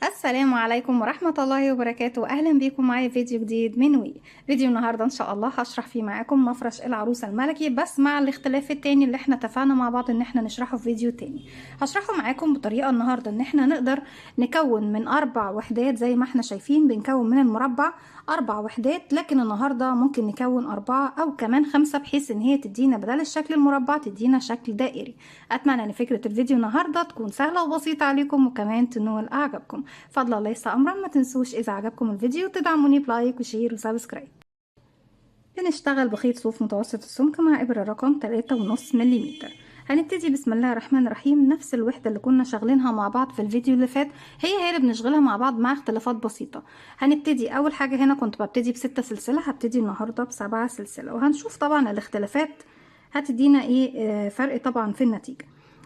السلام عليكم ورحمة الله وبركاته. أهلا بيكم معايا فيديو جديد من فيديو النهاردة إن شاء الله هشرح فيه معاكم مفرش العروسة الملكي، بس مع الاختلاف التاني اللي احنا اتفقنا مع بعض ان احنا نشرحه في فيديو تاني. هشرحه معاكم بطريقة النهاردة ان احنا نقدر نكون من 4 وحدات زي ما احنا شايفين بنكون من المربع 4 وحدات، لكن النهاردة ممكن نكون 4 أو كمان 5 بحيث ان هي تدينا بدل الشكل المربع تدينا شكل دائري. أتمنى ان فكرة الفيديو النهاردة تكون سهلة وبسيطة عليكم وكمان تنول أعجابكم. فضلا ليس امرا، ما تنسوش اذا عجبكم الفيديو تدعموني بلايك وشير وسبسكرايب. بنشتغل بخيط صوف متوسط السمك مع ابرة رقم 3.5 ملم. هنبتدي بسم الله الرحمن الرحيم نفس الوحدة اللي كنا شغلينها مع بعض في الفيديو اللي فات، هي اللي بنشغلها مع بعض مع اختلافات بسيطة. هنبتدي اول حاجة، هنا كنت ببتدي ب6 سلسلة، هبتدي النهاردة ب7 سلسلة، وهنشوف طبعا الاختلافات هتدينا ايه فرق طبعا في النتيجة.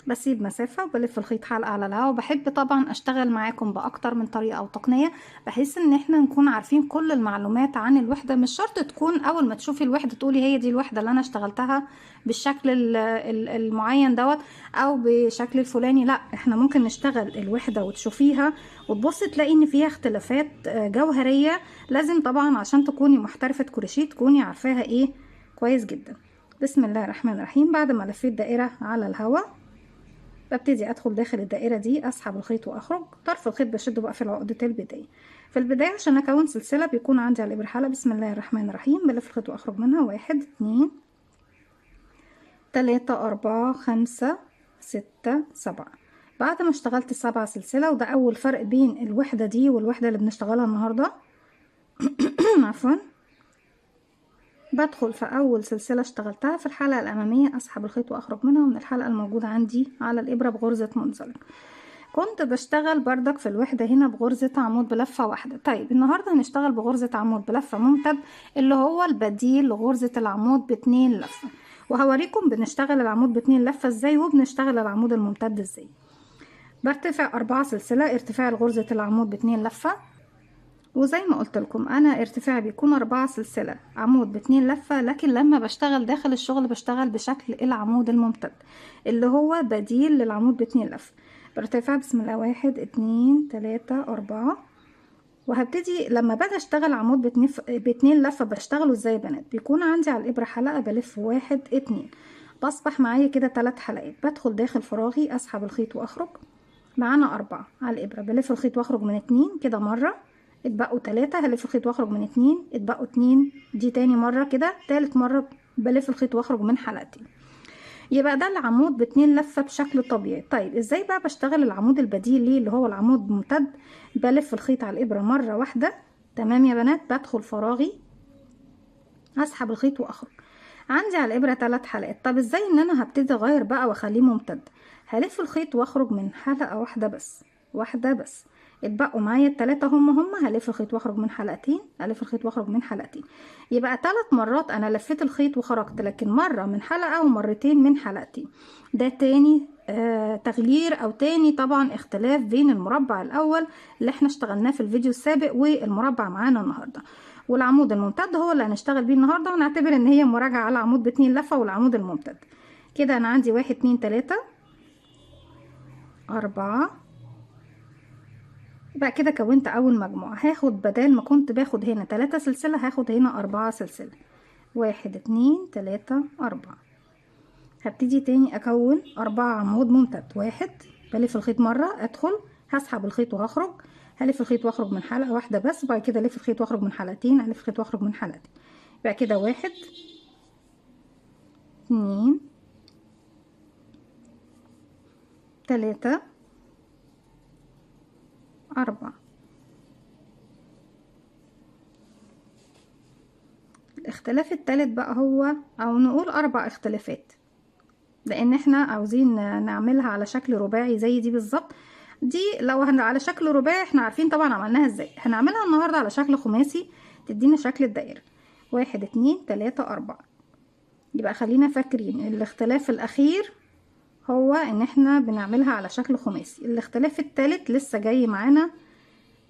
بسيب مسافة وبلف الخيط حلقة على الهوا، وبحب طبعا اشتغل معاكم باكتر من طريقة او تقنية بحيث ان احنا نكون عارفين كل المعلومات عن الوحدة. مش شرط تكون اول ما تشوفي الوحدة تقولي هي دي الوحدة اللي انا اشتغلتها بالشكل المعين دوت او بشكل الفلاني، لا، احنا ممكن نشتغل الوحدة وتشوفيها وتبص تلاقي ان فيها اختلافات جوهرية. لازم طبعا عشان تكوني محترفة كروشيه تكوني عارفاها ايه كويس جدا. بسم الله الرحمن الرحيم، بعد ما لفيت دائرة على الهواء ببتدي ادخل داخل الدائرة دي، اسحب الخيط واخرج. طرف الخيط بشده بقى في عقدة البداية. في البداية عشان اكون سلسلة بيكون عندي على الابرة حلقة. بسم الله الرحمن الرحيم، بلف الخيط واخرج منها 1 2 3 4 5 6 7. بعد ما اشتغلت ال7 سلسلة، وده اول فرق بين الوحدة دي والوحدة اللي بنشتغلها النهاردة عفوا، بدخل في اول سلسلة اشتغلتها في الحلقة الامامية، اسحب الخيط واخرج منها من الحلقة الموجودة عندي على الابرة بغرزة منزلق. كنت بشتغل بردك في الوحدة هنا بغرزة عمود بلفة واحدة. طيب النهاردة هنشتغل بغرزة عمود بلفة ممتد، اللي هو البديل لغرزة العمود ب2 لفة، وهوريكم بنشتغل العمود ب2 لفة ازاي وبنشتغل العمود الممتد ازاي. برتفع 4 سلسلة، ارتفاع غرزة العمود ب2 لفة، وزي ما قلت لكم انا ارتفاعي بيكون 4 سلسلة عمود ب2 لفة، لكن لما بشتغل داخل الشغل بشتغل بشكل العمود الممتد اللي هو بديل للعمود ب2 لفة. برتفع بسم الله 1 2 3 4. وهبتدي لما باجي اشتغل عمود باتنين لفة بشتغله ازاي يا بنات؟ بيكون عندي على الابرة حلقة، بلف 1 2، بصبح معايا كده 3 حلقات. بدخل داخل فراغي، اسحب الخيط واخرج. معانا 4 على الابرة، بلف الخيط واخرج من 2 كده مرة، اتبقوا 3، هلف الخيط واخرج من 2، اتبقوا 2، دي تاني مرة كده، تالت مرة بلف الخيط واخرج من حلقتين. يبقى ده العمود ب2 لفة بشكل طبيعي. طيب ازاي بقى بشتغل العمود البديل ليه اللي هو العمود ممتد؟ بلف الخيط على الابرة مرة واحدة، تمام يا بنات، بدخل فراغي، اسحب الخيط واخرج. عندي على الابرة 3 حلقات. طب ازاي ان انا هبتدي اغير بقى واخليه ممتد؟ هلف الخيط واخرج من حلقة واحدة بس، واحدة بس، اتبقوا معايا ال3 هم هلف الخيط واخرج من حلقتين، الف الخيط واخرج من حلقتين. يبقى 3 مرات انا لفيت الخيط وخرجت، لكن مرة من حلقة ومرتين من حلقتين. ده تاني تغيير او تاني طبعا اختلاف بين المربع الاول اللي احنا اشتغلناه في الفيديو السابق والمربع معانا النهارده. والعمود الممتد هو اللي هنشتغل بيه النهارده، ونعتبر ان هي مراجعة على عمود ب2 لفة والعمود الممتد. كده انا عندي 1 2 3 4. يبقى كده كونت اول مجموعة. هاخد بدل ما كنت باخد هنا 3 سلسلة هاخد هنا 4 سلسلة، 1 2 3 4. هبتدي تاني اكون 4 عمود ممتد. 1، بلف الخيط مرة، ادخل، هسحب الخيط وهخرج، هلف الخيط واخرج من حلقة واحدة بس، وبعد كده الف الخيط واخرج من حلقتين، الف الخيط واخرج من حلقتين. يبقى كده 1 2 3 4. الاختلاف التالت بقى هو، او نقول 4 اختلافات، لان احنا عاوزين نعملها على شكل رباعي زي دي بالظبط. دي لو على شكل رباعي احنا عارفين طبعا عملناها ازاي، هنعملها النهاردة على شكل خماسي تدينا شكل الدائرة. 1 2 3 4. يبقى خلينا فاكرين الاختلاف الاخير هو ان احنا بنعملها على شكل خماسي. الاختلاف التالت لسه جاي معانا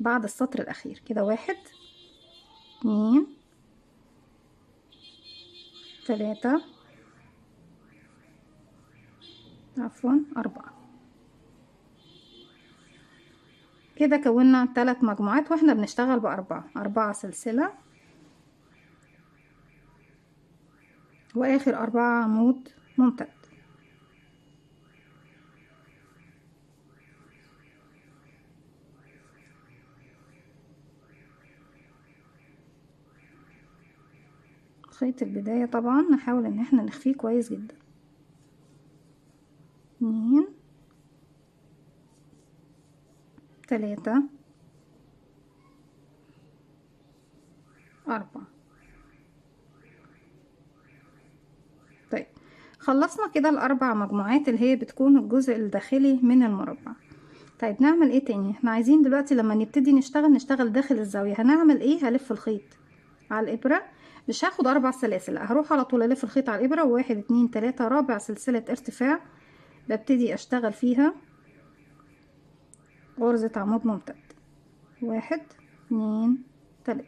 بعد السطر الاخير. كده 1 2 3 عفوا 4. كده كونا 3 مجموعات واحنا بنشتغل ب4 سلسلة، واخر 4 عمود ممتد. خيط البداية طبعا نحاول ان احنا نخفيه كويس جدا. 2 3 4. طيب خلصنا كده ال4 مجموعات اللي هي بتكون الجزء الداخلي من المربع. طيب نعمل ايه تاني؟ احنا عايزين دلوقتي لما نبتدي نشتغل داخل الزاوية. هنعمل ايه؟ هلف الخيط على الابرة، مش هاخد 4 سلاسل، لا هروح على طول الف الخيط على الابرة، 1 2 3 رابع سلسلة ارتفاع ببتدي اشتغل فيها غرزة عمود ممتد. 1 2 3.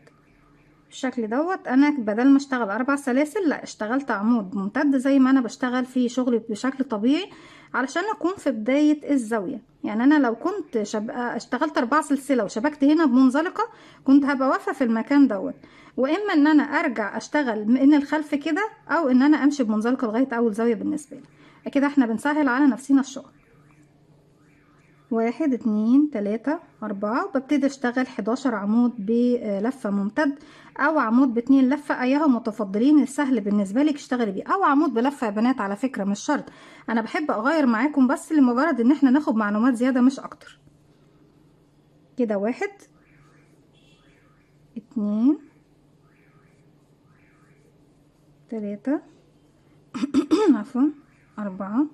بالشكل دوت انا بدل ما اشتغل 4 سلاسل لا اشتغلت عمود ممتد زي ما انا بشتغل في شغلي بشكل طبيعي، علشان اكون في بداية الزاوية. يعني انا لو كنت اشتغلت 4 سلسلة وشبكت هنا بمنزلقة كنت هبقى واقفة في المكان دوت، واما ان انا ارجع اشتغل من الخلف كده او ان انا امشي بمنزلقة لغاية اول زاوية. بالنسبة لي كده احنا بنسهل على نفسنا الشغل. 1 2 3 4 وببتدي اشتغل 11 عمود بلفة ممتد، او عمود ب2 لفة ايها متفضلين. السهل بالنسبة لك اشتغلي بيه، او عمود بلفة يا بنات، على فكرة مش شرط. انا بحب اغير معاكم بس لمجرد ان احنا ناخد معلومات زيادة مش اكتر. كده 1 2 3 عفوا 4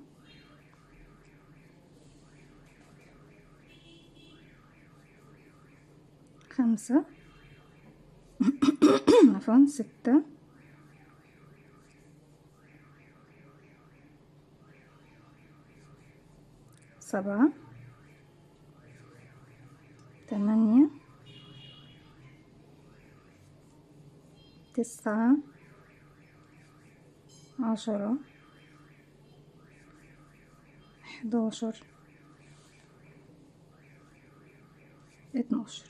5 عفوا 6 7 8 9 10 11 12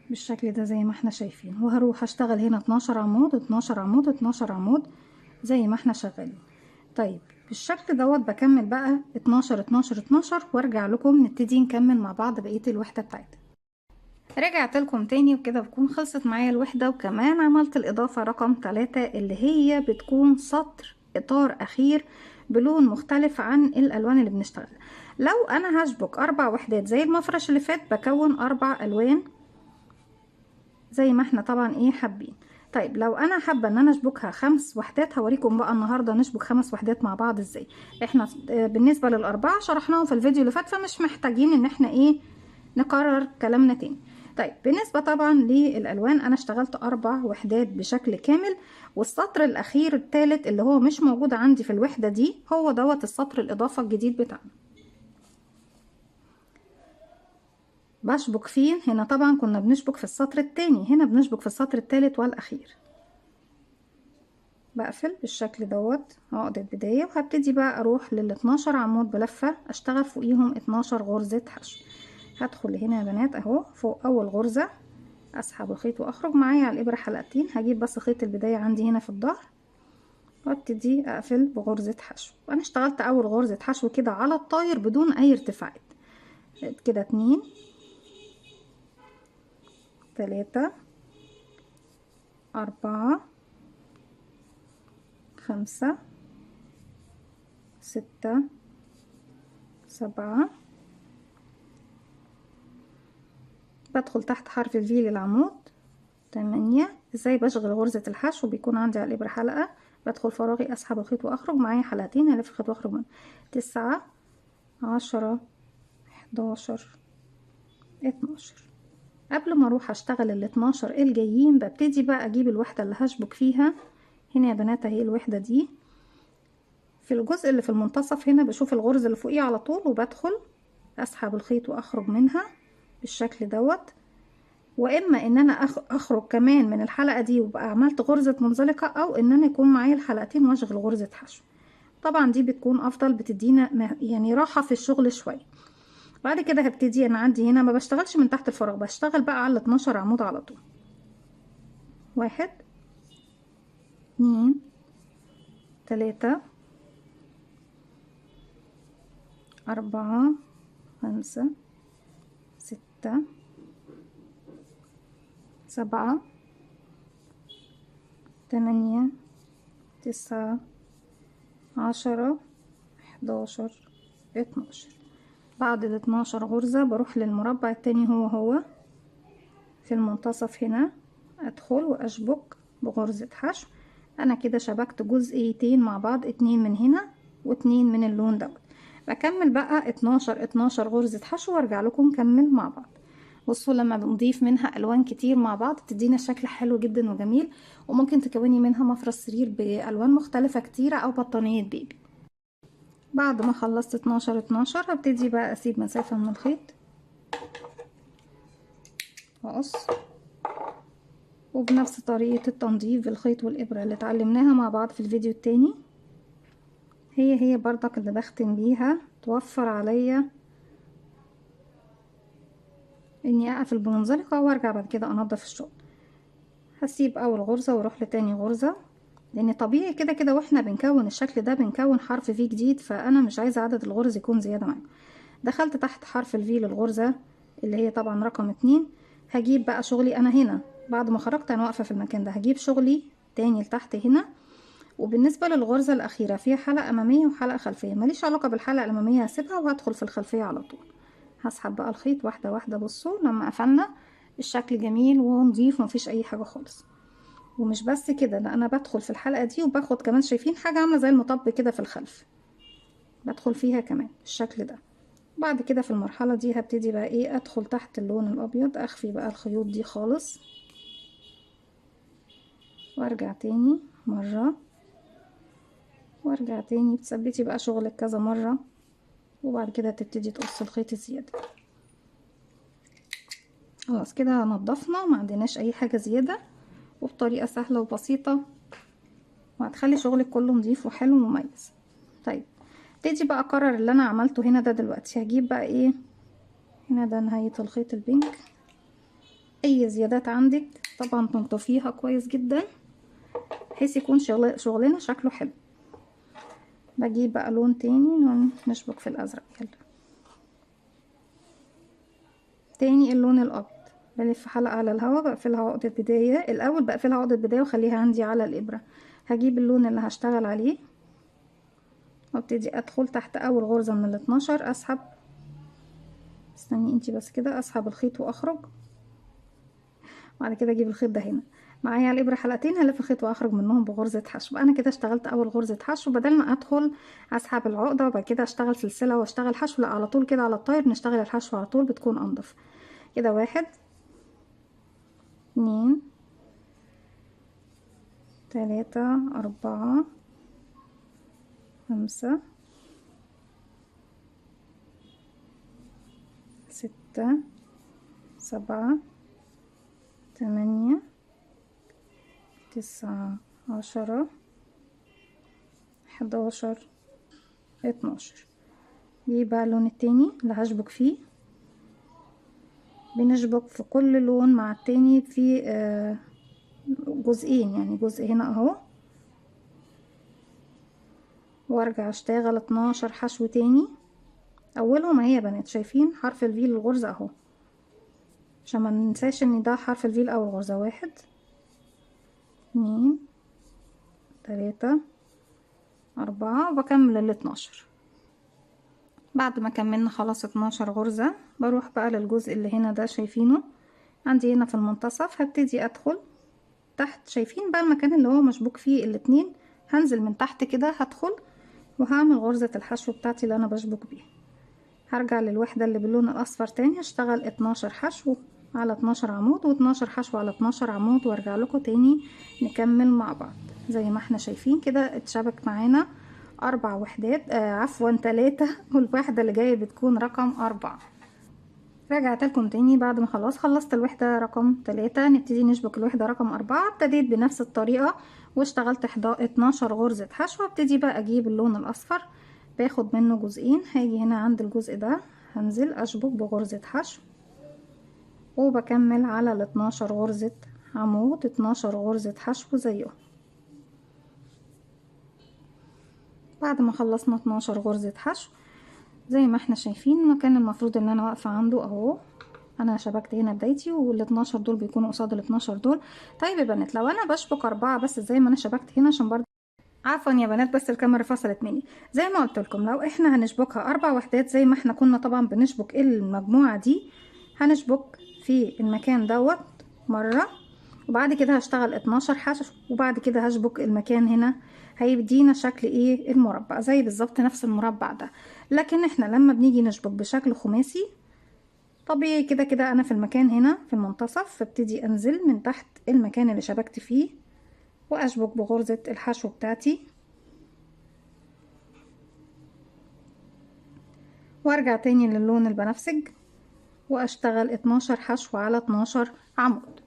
بالشكل ده زي ما احنا شايفين. وهروح اشتغل هنا 12 عمود 12 عمود 12 عمود زي ما احنا شغالين. طيب بالشكل دوت بكمل بقى 12 12 12 وارجع لكم نبتدي نكمل مع بعض بقية الوحدة بتاعتنا. رجعت لكم تاني وكده بكون خلصت معايا الوحدة، وكمان عملت الإضافة رقم 3 اللي هي بتكون سطر إطار أخير بلون مختلف عن الألوان اللي بنشتغل. لو أنا هشبك 4 وحدات زي المفرش اللي فات بكون 4 ألوان زي ما احنا طبعا ايه حابين. طيب لو انا حابه ان انا اشبكها 5 وحدات هوريكم بقى النهارده نشبك 5 وحدات مع بعض ازاي. احنا بالنسبه للاربعه شرحناهم في الفيديو اللي فات، فمش محتاجين ان احنا ايه نكرر كلامنا تاني. طيب بالنسبه طبعا للالوان انا اشتغلت 4 وحدات بشكل كامل، والسطر الاخير الثالث اللي هو مش موجود عندي في الوحده دي هو دوت السطر الاضافه الجديد بتاعنا. بشبك فيه هنا، طبعا كنا بنشبك في السطر التاني، هنا بنشبك في السطر التالت والاخير. بقفل بالشكل دوت عقدة بداية، وهبتدي بقى اروح لل12 عمود بلفة اشتغل فوقيهم 12 غرزة حشو. هدخل هنا يا بنات اهو فوق اول غرزة، اسحب الخيط واخرج معايا على الابرة حلقتين، هجيب بس خيط البداية عندي هنا في الظهر وابتدي اقفل بغرزة حشو. انا اشتغلت اول غرزة حشو كده على الطاير بدون اي ارتفاعات. كده 2 3 4 5 6 7. بدخل تحت حرف الفي للعمود 8. ازاي بشغل غرزة الحشو؟ بيكون عندي على الابرة حلقة، بدخل فراغي اسحب الخيط واخرج معايا حلقتين، هلف الخيط واخرج من 9 10 11 12. قبل ما اروح اشتغل ال12 الجايين ببتدي بقى اجيب الوحدة اللي هشبك فيها. هنا يا بنات اهي الوحدة دي في الجزء اللي في المنتصف، هنا بشوف الغرزة اللي فوقيه على طول وبدخل اسحب الخيط واخرج منها بالشكل دوت. واما ان انا اخرج كمان من الحلقة دي وبقى عملت غرزة منزلقة، او ان انا يكون معايا الحلقتين واشغل غرزة حشو. طبعا دي بتكون افضل، بتدينا يعني راحة في الشغل شوية. بعد كده هبتدي انا عندي هنا ما بشتغلش من تحت الفراغ، بشتغل بقى على 12 عمود على طول. 1 2 3 4 5 6 7 8 9 10 11 12. بعد ال 12 غرزة بروح للمربع التاني هو في المنتصف هنا، ادخل واشبك بغرزة حشو. انا كده شبكت جزئيتين مع بعض، 2 من هنا و2 من اللون دوت. بكمل بقى 12 غرزة حشو وارجع لكم نكمل مع بعض. بصوا لما بنضيف منها الوان كتير مع بعض تدينا شكل حلو جدا وجميل، وممكن تكوني منها مفرش سرير بالوان مختلفة كتيرة او بطانية بيبي. بعد ما خلصت 12 هبتدي بقى اسيب مسافة من الخيط واقص، وبنفس طريقة التنظيف بالخيط والإبرة اللي اتعلمناها مع بعض في الفيديو التاني هي برضك اللي بختم بيها، توفر عليا اني اقفل بمنزلقة وارجع بعد كده انضف الشغل. هسيب اول غرزة واروح لتاني غرزة، لان طبيعي كده كده واحنا بنكون الشكل ده بنكون حرف في جديد، فانا مش عايزة عدد الغرز يكون زيادة معايا. دخلت تحت حرف الفي للغرزة اللي هي طبعا رقم 2. هجيب بقى شغلي انا هنا بعد ما خرجت انا واقفة في المكان ده، هجيب شغلي تاني لتحت هنا. وبالنسبة للغرزة الأخيرة فيها حلقة أمامية وحلقة خلفية، ماليش علاقة بالحلقة الأمامية، هسيبها وهدخل في الخلفية على طول. هسحب بقى الخيط واحدة واحدة. بصوا لما قفلنا الشكل جميل ونضيف ومفيش أي حاجة خالص. ومش بس كده، لا أنا بدخل في الحلقة دي وباخد كمان، شايفين حاجة عاملة زي المطب كده في الخلف، بدخل فيها كمان الشكل ده. بعد كده في المرحلة دي هبتدي بقى ايه، ادخل تحت اللون الأبيض، اخفي بقى الخيوط دي خالص وارجع تاني مرة وارجع تاني. بتثبتي بقى شغلك كذا مرة وبعد كده تبتدي تقص الخيط الزيادة. خلاص كده نضفنا ما عندناش اي حاجة زيادة، وبطريقة سهلة وبسيطة، وهتخلي شغلك كله نظيف وحلو ومميز. طيب ابتدي بقى اكرر اللي انا عملته هنا ده. دلوقتي هجيب بقى ايه، هنا ده نهاية الخيط البينك. اي زيادات عندك طبعا تنطفيها كويس جدا بحيث يكون شغلنا شكله حلو. بجيب بقى لون تاني نشبك في الازرق. يلا تاني اللون الابيض، بلف حلقة على الهواء، بقفلها عقدة بداية الاول، بقفلها عقدة بداية وخليها عندي على الابرة. هجيب اللون اللي هشتغل عليه وابتدي ادخل تحت اول غرزة من ال12، اسحب، استني انتي بس كده، اسحب الخيط واخرج. بعد كده اجيب الخيط ده هنا معايا على الابره حلقتين، هلف الخيط واخرج منهم بغرزه حشو. انا كده اشتغلت اول غرزه حشو، بدل ما ادخل اسحب العقده وبعد كده اشتغل سلسله واشتغل حشو، لا على طول كده على الطاير نشتغل الحشو على طول، بتكون انضف كده. 1 2 3 4 5 6 7 8 9 10 11 12. دي بقى اللون التاني اللي هشبك فيه. بنشبك في كل لون مع التاني في جزئين، يعني جزء هنا اهو، وارجع اشتغل 12 حشو تاني. اولهم اهي يا بنات، شايفين حرف الفي للغرزة اهو، عشان ما ننساش ان ده حرف الفي الاول غرزة. 1 2 3 4 وبكمل ال12. بعد ما كملنا خلاص 12 غرزة بروح بقى للجزء اللي هنا ده، شايفينه عندي هنا في المنتصف. هبتدي ادخل تحت، شايفين بقى المكان اللي هو مشبوك فيه الاتنين، هنزل من تحت كده، هدخل وهعمل غرزة الحشو بتاعتي اللي انا بشبك بيها. هرجع للوحدة اللي باللون الاصفر تاني، هشتغل 12 حشو على 12 عمود و12 حشو على 12 عمود وارجع لكم تاني نكمل مع بعض. زي ما احنا شايفين كده اتشبك معانا 4 وحدات، عفوا 3، والوحدة اللي جاية بتكون رقم 4. رجعت لكم تاني بعد ما خلصت الوحدة رقم 3، نبتدي نشبك الوحدة رقم 4. ابتديت بنفس الطريقة واشتغلت 12 غرزة حشو. ابتدي بقى اجيب اللون الاصفر، باخد منه جزئين، هاجي هنا عند الجزء ده هنزل اشبك بغرزة حشو وبكمل على ال12 غرزة عمود، 12 غرزة حشو زيهم. بعد ما خلصنا 12 غرزة حشو زي ما احنا شايفين المكان المفروض ان انا واقفة عنده اهو، انا شبكت هنا بدايتي وال12 دول بيكونوا قصاد ال12 دول. طيب يا بنات لو انا بشبك 4 بس زي ما انا شبكت هنا، عشان برضه عفوا يا بنات بس الكاميرا فصلت مني، زي ما قلت لكم لو احنا هنشبكها 4 وحدات زي ما احنا كنا طبعا بنشبك المجموعة دي، هنشبك في المكان دوت مرة، وبعد كده هشتغل 12 حشو، وبعد كده هشبك المكان هنا، هيدينا شكل ايه المربع زي بالظبط نفس المربع ده. لكن احنا لما بنيجي نشبك بشكل خماسي طبيعي كده كده انا في المكان هنا في المنتصف، فابتدي انزل من تحت المكان اللي شبكت فيه واشبك بغرزة الحشو بتاعتي، وارجع تاني للون البنفسج واشتغل 12 حشو على 12 عمود.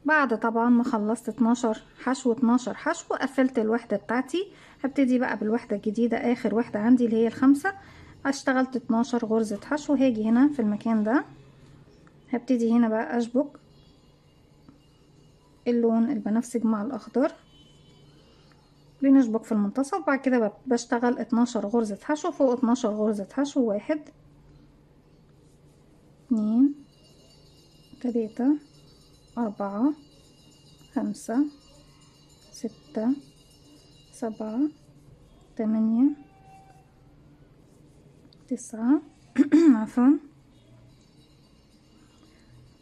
بعد طبعا ما خلصت 12 حشو 12 حشو قفلت الوحدة بتاعتي، هبتدي بقى بالوحدة الجديدة اخر وحدة عندي اللي هي ال5. اشتغلت 12 غرزة حشو، هاجي هنا في المكان ده هبتدي هنا بقى اشبك اللون البنفسج مع الاخضر، بنشبك في المنتصف. بعد كده بشتغل 12 غرزة حشو فوق 12 غرزة حشو، 1 2 3 4 5 6 7 8 9 عفوا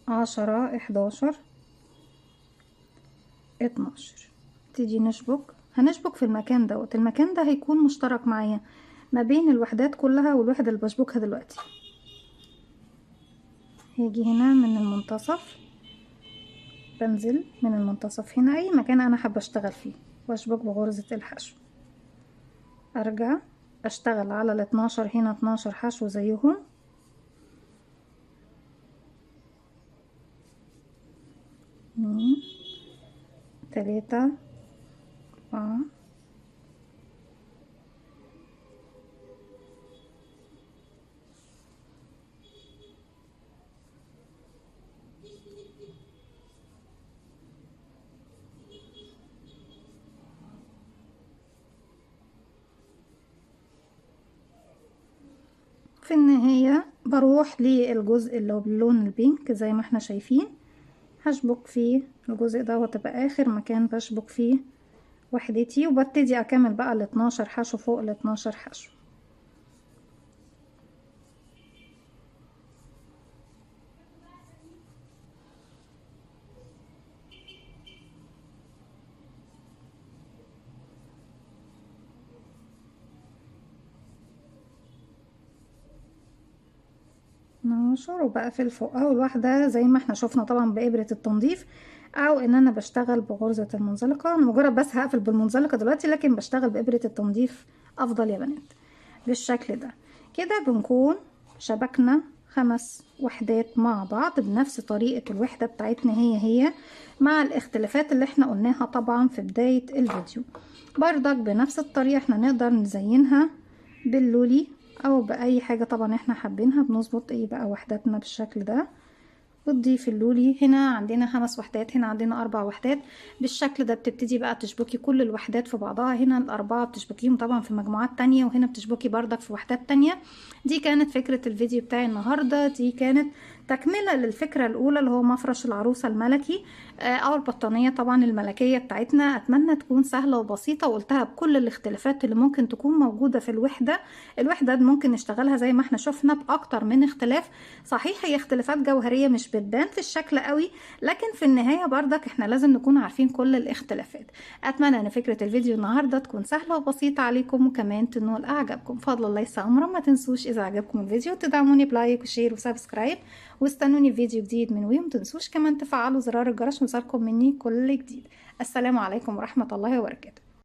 10 11 12. تيجي نشبك، هنشبك في المكان دوت، المكان ده هيكون مشترك معايا ما بين الوحدات كلها والوحدة اللي بشبكها دلوقتي. هاجي هنا من المنتصف، بنزل من المنتصف هنا اي مكان انا حابة اشتغل فيه واشبك بغرزة الحشو، ارجع اشتغل على ال12 هنا 12 حشو زيهم، 2 3 4 في النهاية بروح للجزء اللي هو باللون البينك زي ما احنا شايفين، هشبك فيه الجزء ده وتبقى اخر مكان بشبك فيه وحدتي، وببتدي اكمل بقى ال12 حشو فوق ال12 حشو. نشر وبقفل فوق اول واحدة زي ما احنا شفنا طبعا بإبرة التنظيف، او ان انا بشتغل بغرزة المنزلقة. انا مجرد بس هقفل بالمنزلقة دلوقتي لكن بشتغل بإبرة التنظيف افضل يا بنات. بالشكل ده كده بنكون شبكنا 5 وحدات مع بعض بنفس طريقة الوحدة بتاعتنا هي مع الاختلافات اللي احنا قلناها طبعا في بداية الفيديو. بردك بنفس الطريقة احنا نقدر نزينها باللولي او باي حاجة طبعا احنا حابينها. بنظبط ايه بقى وحداتنا بالشكل ده، بتضيف اللولي. هنا عندنا 5 وحدات، هنا عندنا 4 وحدات. بالشكل ده بتبتدي بقى تشبكي كل الوحدات في بعضها، هنا ال4 بتشبكيهم طبعا في مجموعات تانية، وهنا بتشبكي بردك في وحدات تانية. دي كانت فكرة الفيديو بتاعي النهاردة، دي كانت تكملة للفكرة الأولى اللي هو مفرش العروسة الملكي أو البطانية طبعا الملكية بتاعتنا. أتمنى تكون سهلة وبسيطة وقلتها بكل الاختلافات اللي ممكن تكون موجودة في الوحدة. الوحدة ممكن نشتغلها زي ما احنا شفنا بأكتر من اختلاف. صحيح هي اختلافات جوهرية مش بتبان في الشكل قوي، لكن في النهاية بردك احنا لازم نكون عارفين كل الاختلافات. أتمنى أن فكرة الفيديو النهاردة تكون سهلة وبسيطة عليكم وكمان تنول أعجابكم. فضل الله أمرا. ما تنسوش إذا عجبكم الفيديو تدعموني بلايك وشير وسبسكرايب، واستنوني في فيديو جديد من وي. متنسوش كمان تفعلوا زرار الجرس ويوصلكم مني كل جديد. السلام عليكم ورحمة الله وبركاته.